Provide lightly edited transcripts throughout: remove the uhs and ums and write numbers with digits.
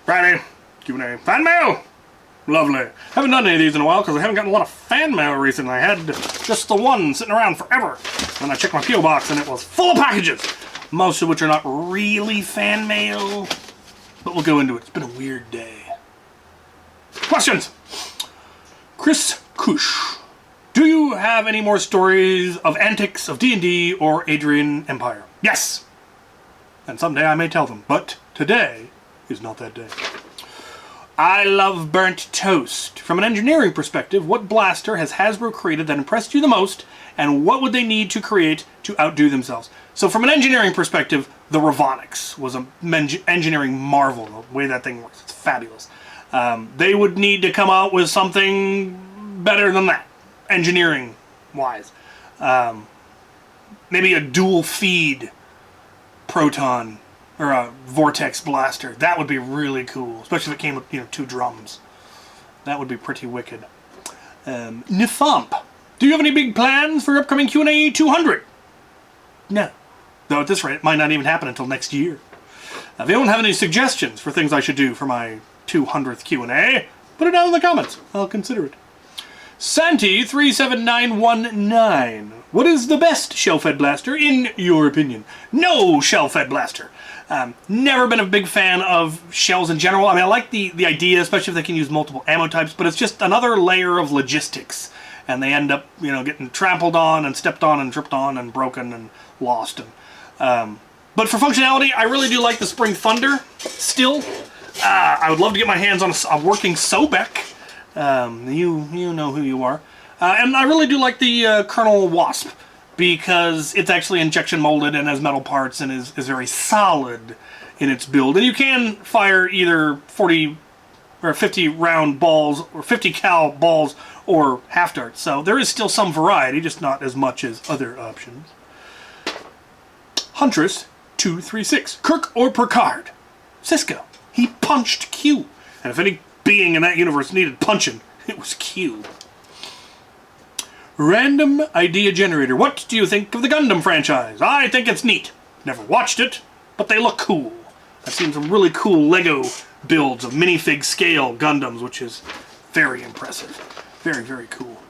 Friday, Q&A. Fan mail! Lovely. Haven't done any of these in a while because I haven't gotten a lot of fan mail recently. I had just the one sitting around forever. And I checked my P.O. box and it was full of packages. Most of which are not really fan mail. But we'll go into it. It's been a weird day. Questions! Chris Kush. Do you have any more stories of antics of D&D or Adrian Empire? Yes! And someday I may tell them, but today is not that day. I love burnt toast. From an engineering perspective, what blaster has Hasbro created that impressed you the most, and what would they need to create to outdo themselves? So from an engineering perspective, the Ravonics was an engineering marvel, the way that thing works. It's fabulous. They would need to come out with something better than that, engineering-wise. Maybe a dual feed proton or a vortex blaster. That would be really cool, especially if it came with, 2 drums. That would be pretty wicked. Nifump. Do you have any big plans for upcoming Q&A 200? No. Though at this rate, it might not even happen until next year. If anyone have any suggestions for things I should do for my 200th Q&A, put it down in the comments. I'll consider it. Santi37919. What is the best shell-fed blaster in your opinion? No shell-fed blaster. Never been a big fan of shells in general. I mean, I like the idea, especially if they can use multiple ammo types, but it's just another layer of logistics. And they end up, getting trampled on and stepped on and tripped on and broken and lost. But for functionality, I really do like the Spring Thunder still. I would love to get my hands on a working Sobek. You know who you are. And I really do like the Colonel Wasp, because it's actually injection molded and has metal parts and is very solid in its build. And you can fire either 40 or 50 round balls or 50 cal balls or half darts. So there is still some variety, just not as much as other options. Huntress 236. Kirk or Picard? Cisco. He punched Q. And if any being in that universe needed punching, it was Q. Random idea generator. What do you think of the Gundam franchise? I think it's neat. Never watched it, but they look cool. I've seen some really cool Lego builds of minifig scale Gundams, which is very impressive. Very, very cool.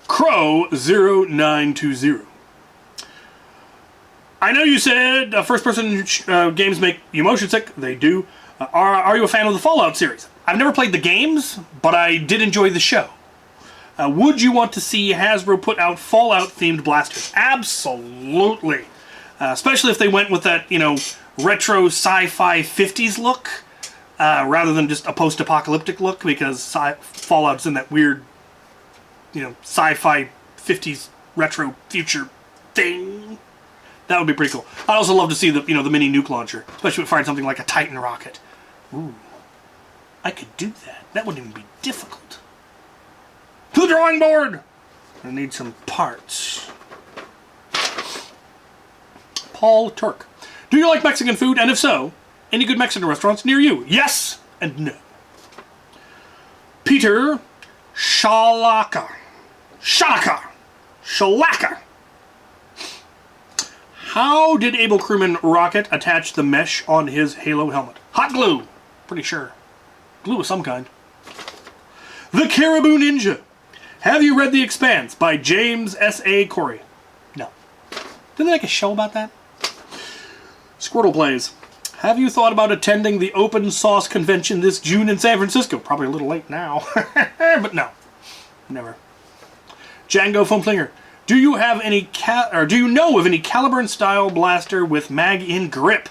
Crow0920. I know you said first-person games make you motion sick. They do. Are you a fan of the Fallout series? I've never played the games, but I did enjoy the show. Would you want to see Hasbro put out Fallout-themed blasters? Absolutely. Especially if they went with that, retro sci-fi 50s look, rather than just a post-apocalyptic look, because Fallout's in that weird, sci-fi 50s retro future thing. That would be pretty cool. I'd also love to see the, the mini nuke launcher, especially if it fired something like a Titan rocket. Ooh, I could do that. That wouldn't even be difficult. To the drawing board! I need some parts. Paul Turk. Do you like Mexican food? And if so, any good Mexican restaurants near you? Yes and no. Peter Shalaka. How did Able Crewman Rocket attach the mesh on his Halo helmet? Hot glue. Pretty sure. Glue of some kind. The Caribou Ninja. Have you read The Expanse by James S.A. Corey? No. Didn't they make a show about that? Squirtle Plays. Have you thought about attending the Open Source Convention this June in San Francisco? Probably a little late now. But no. Never. Django Foamflinger. Do you have any do you know of any Caliburn style blaster with mag in grip?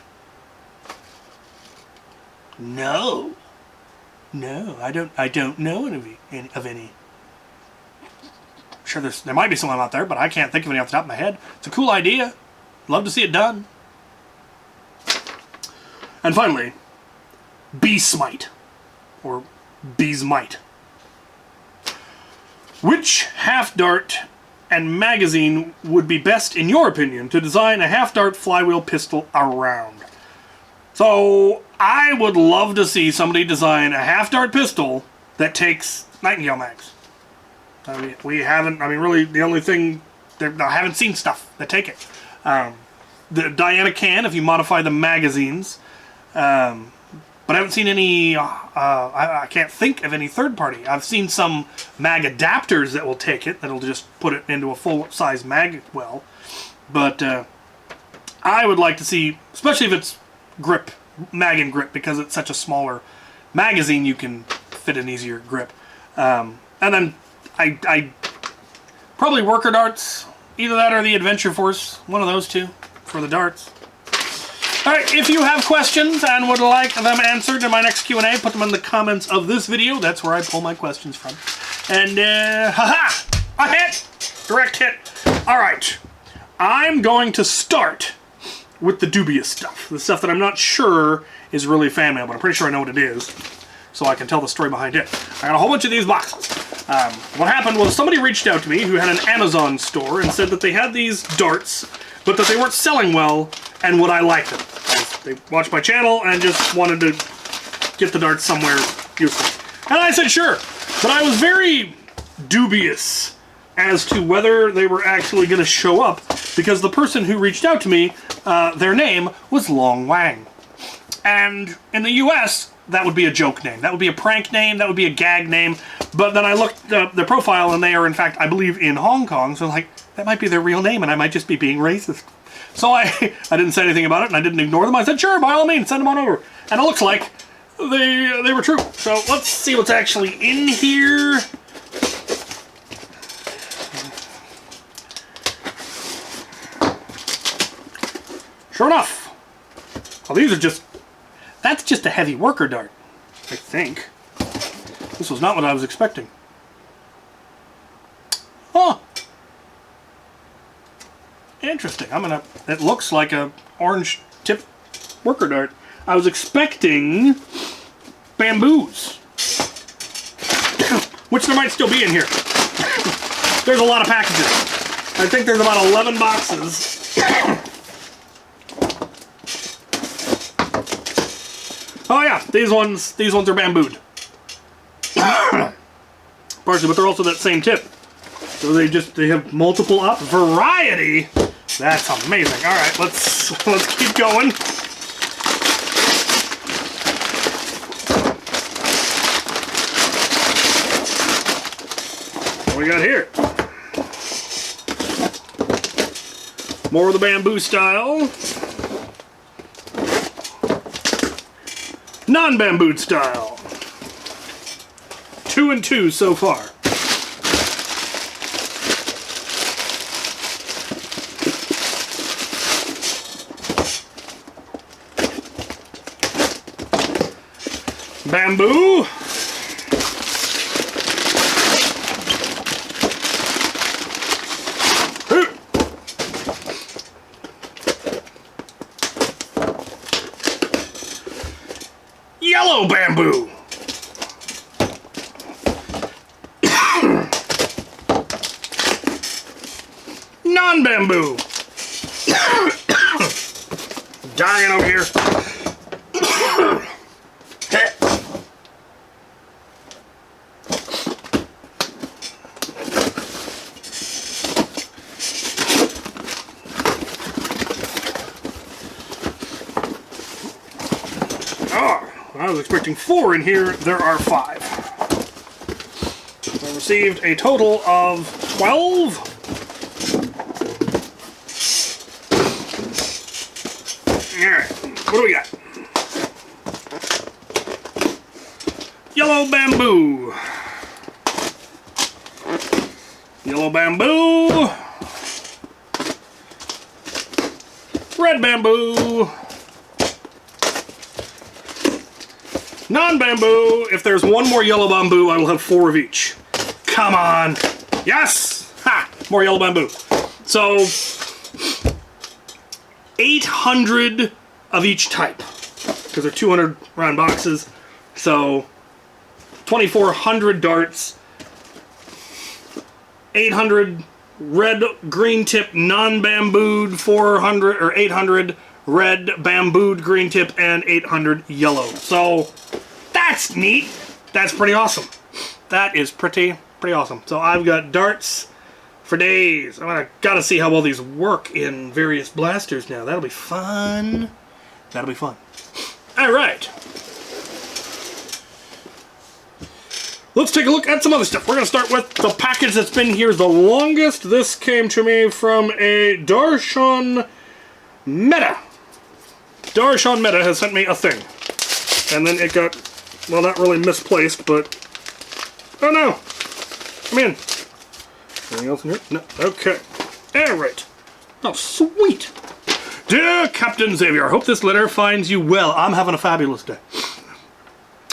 No. No, I don't know of any. Sure, there might be someone out there, but I can't think of any off the top of my head. It's a cool idea. Love to see it done. And finally, Bee-Smite, or Beesmite. Which half-dart and magazine would be best, in your opinion, to design a half-dart flywheel pistol around? So, I would love to see somebody design a half-dart pistol that takes Nightingale mags. I mean, really, the only thing, I haven't seen stuff that take it. The Diana can, if you modify the magazines, But I haven't seen any, I can't think of any third party. I've seen some mag adapters that will take it, that'll just put it into a full-size mag well. But I would like to see, especially if it's grip, mag and grip, because it's such a smaller magazine, you can fit an easier grip. And then I probably worker darts, either that or the Adventure Force, one of those two for the darts. Alright, if you have questions and would like them answered in my next Q&A, put them in the comments of this video. That's where I pull my questions from. And, haha! A hit! Direct hit. Alright, I'm going to start with the dubious stuff. The stuff that I'm not sure is really fan mail, but I'm pretty sure I know what it is, so I can tell the story behind it. I got a whole bunch of these boxes. What happened was somebody reached out to me who had an Amazon store and said that they had these darts, but that they weren't selling well, and would I like them? They watched my channel and just wanted to get the darts somewhere useful. And I said sure, but I was very dubious as to whether they were actually going to show up, because the person who reached out to me, their name was Long Wang. And in the US, that would be a joke name. That would be a prank name. That would be a gag name. But then I looked up their profile, and they are, in fact, I believe, in Hong Kong. So I'm like, that might be their real name, and I might just be being racist. So I didn't say anything about it, and I didn't ignore them. I said, sure, by all means, send them on over. And it looks like they were true. So let's see what's actually in here. Sure enough. Well, these are just... That's just a heavy worker dart, I think. This was not what I was expecting. Huh. Interesting. It looks like a orange tip worker dart. I was expecting bamboos, which there might still be in here. There's a lot of packages. I think there's about 11 boxes. Oh yeah, these ones are bambooed. Partially, but they're also that same tip. So they have multiple variety. That's amazing. All right, let's keep going. What we got here? More of the bamboo style. Non-bambooed style. 2 and 2 so far. Bamboo. Yellow bamboo. Non-bamboo. Dying over here. I was expecting 4 in here. There are 5. I received a total of 12. Alright, what do we got? Yellow bamboo. Yellow bamboo. Red bamboo. Non-bamboo. If there's one more yellow bamboo, I will have 4 of each. Come on. Yes! Ha! More yellow bamboo. So, 800 of each type. Because they're 200 round boxes. So, 2,400 darts. 800 red green tip non-bambooed, 400 or 800 red bambooed green tip, and 800 yellow. So that's neat. That's pretty awesome. That is pretty awesome. So I've got darts for days. I gotta see how well these work in various blasters now. That'll be fun. That'll be fun. All right. Let's take a look at some other stuff. We're going to start with the package that's been here the longest. This came to me from a Darshan Meta. Darshan Meta has sent me a thing. And then it got, well, not really misplaced, but... Oh, no. Come in. Anything else in here? No. Okay. All right. Oh, sweet. Dear Captain Xavier, I hope this letter finds you well. I'm having a fabulous day.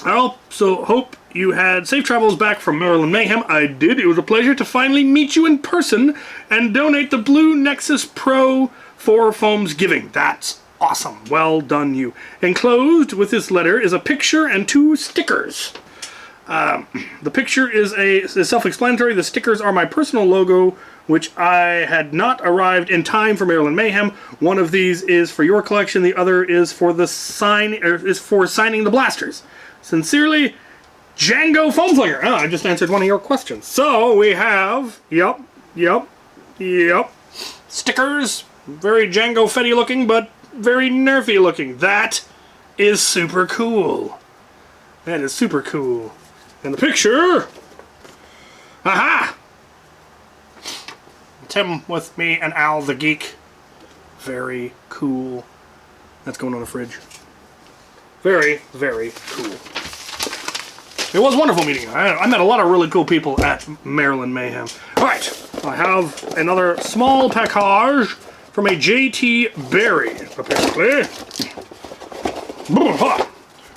I also hope you had safe travels back from Maryland Mayhem. I did. It was a pleasure to finally meet you in person and donate the Blue Nexus Pro for Foam's Giving. That's awesome. Well done, you. Enclosed with this letter is a picture and 2 stickers. The picture is self-explanatory. The stickers are my personal logo, which I had not arrived in time for Maryland Mayhem. One of these is for your collection. The other is for the signing the blasters. Sincerely, Django Foamflinger. Oh, I just answered one of your questions. So we have, yep, stickers. Very Django Fetty looking, but very nerfy looking. That is super cool. That is super cool. And the picture, aha! Tim with me and Al the Geek. Very cool. That's going on the fridge. Very, very cool. It was wonderful meeting you. I met a lot of really cool people at Maryland Mayhem. Alright, I have another small package from a JT Berry, apparently.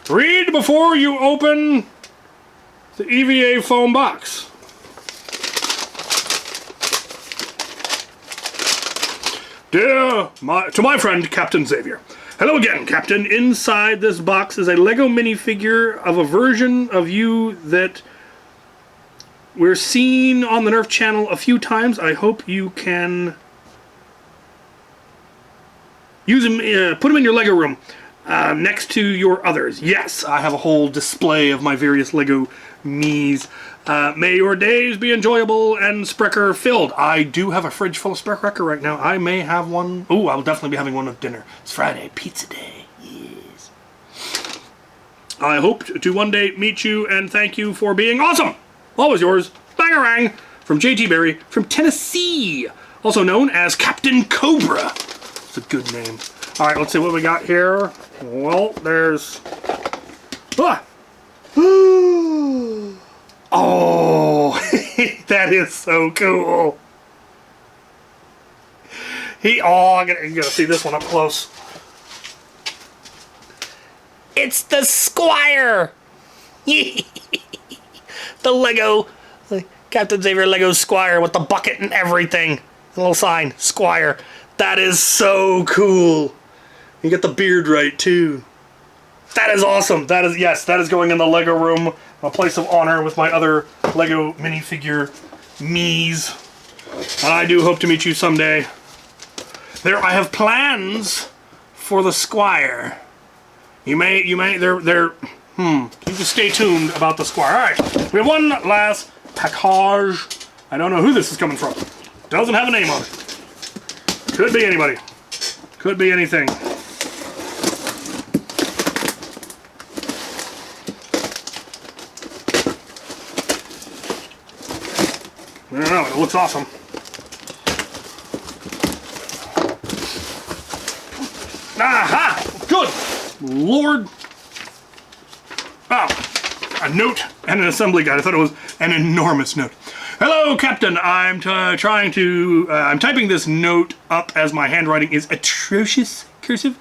Read before you open the EVA foam box. To my friend, Captain Xavier. Hello again, Captain. Inside this box is a Lego minifigure of a version of you that we're seeing on the Nerf channel a few times. I hope you can use him, put him in your Lego room next to your others. Yes, I have a whole display of my various Lego Miis. May your days be enjoyable and Sprecher filled. I do have a fridge full of Sprecher right now. I may have one. Oh, I will definitely be having one with dinner. It's Friday, pizza day. Yes. I hope to one day meet you and thank you for being awesome. Always yours, Bangarang, from JT Berry from Tennessee. Also known as Captain Cobra. It's a good name. All right, let's see what we got here. Well, there's... Ah! Oh, that is so cool. You gotta see this one up close. It's the Squire. The Lego, Captain Xavier Lego Squire with the bucket and everything. A little sign, Squire. That is so cool. You get the beard right too. That is awesome. That is, yes, that is going in the Lego room, a place of honor with my other Lego minifigure Miis. I do hope to meet you someday. I have plans for the Squire. You just stay tuned about the Squire. All right, we have one last package. I don't know who this is coming from. Doesn't have a name on it. Could be anybody. Could be anything. I don't know, it looks awesome. Aha! Good Lord! Oh, a note and an assembly guide. I thought it was an enormous note. Hello, Captain. I'm typing this note up as my handwriting is atrocious cursive.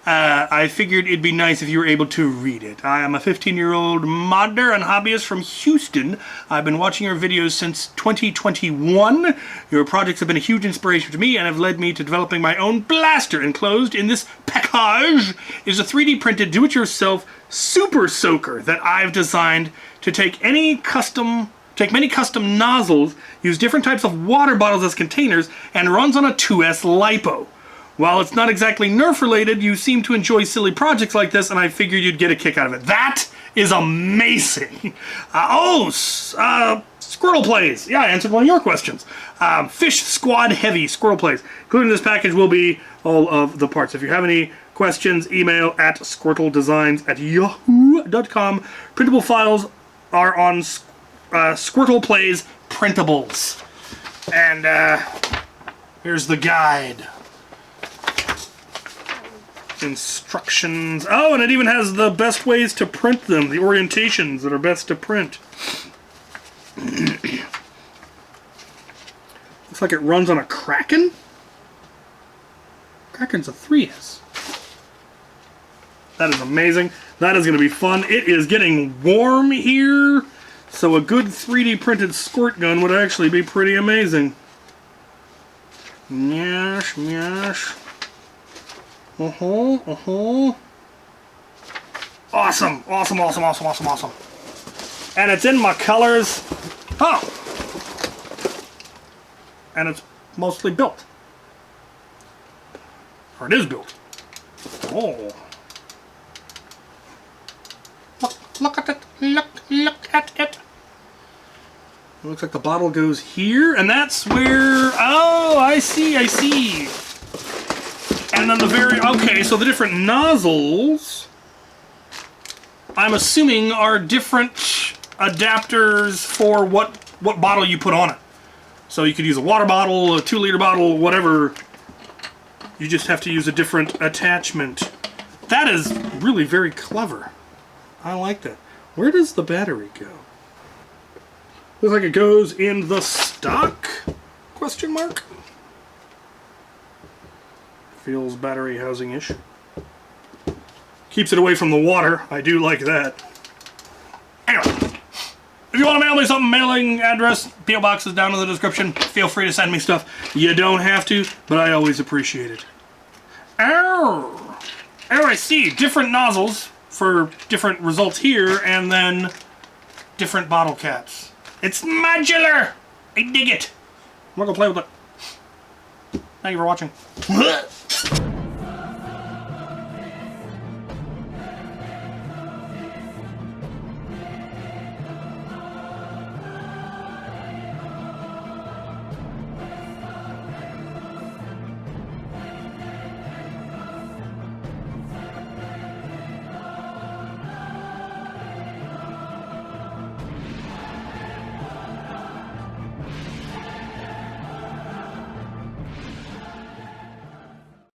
I figured it'd be nice if you were able to read it. I am a 15-year-old modder and hobbyist from Houston. I've been watching your videos since 2021. Your projects have been a huge inspiration to me and have led me to developing my own blaster. Enclosed in this package is a 3D printed do-it-yourself super soaker that I've designed to take many custom nozzles, use different types of water bottles as containers, and runs on a 2S LiPo. While it's not exactly Nerf related, you seem to enjoy silly projects like this, and I figured you'd get a kick out of it. That is amazing. Squirrel Plays. Yeah, I answered one of your questions. Fish Squad Heavy Squirrel Plays. Including this package will be all of the parts. If you have any questions, email at squirtledesigns@yahoo.com. Printable files are on Squirtle Plays Printables. And here's the guide. Instructions. Oh, and it even has the best ways to print them, the orientations that are best to print. Looks like it runs on a Kraken. Kraken's a 3S. That is amazing. That is going to be fun. It is getting warm here, so a good 3D printed squirt gun would actually be pretty amazing. Yes, yes. Awesome, awesome, awesome, awesome, awesome, awesome. And it's in my colors. Oh! And it's mostly built. Or it is built. Oh. Look at it. Look at it. It looks like the bottle goes here, and that's where... Oh, I see, I see. And then the very... Okay, so the different nozzles, I'm assuming, are different adapters for what bottle you put on it. So you could use a water bottle, a 2-liter bottle, whatever. You just have to use a different attachment. That is really very clever. I like that. Where does the battery go? Looks like it goes in the stock? Question mark? Feels battery housing-ish. Keeps it away from the water. I do like that. Anyway, if you want to mail me something, mailing address, P.O. Box is down in the description. Feel free to send me stuff. You don't have to, but I always appreciate it. Oh, I see. Different nozzles for different results here, and then different bottle caps. It's modular! I dig it! I'm not gonna play with it. Thank you for watching.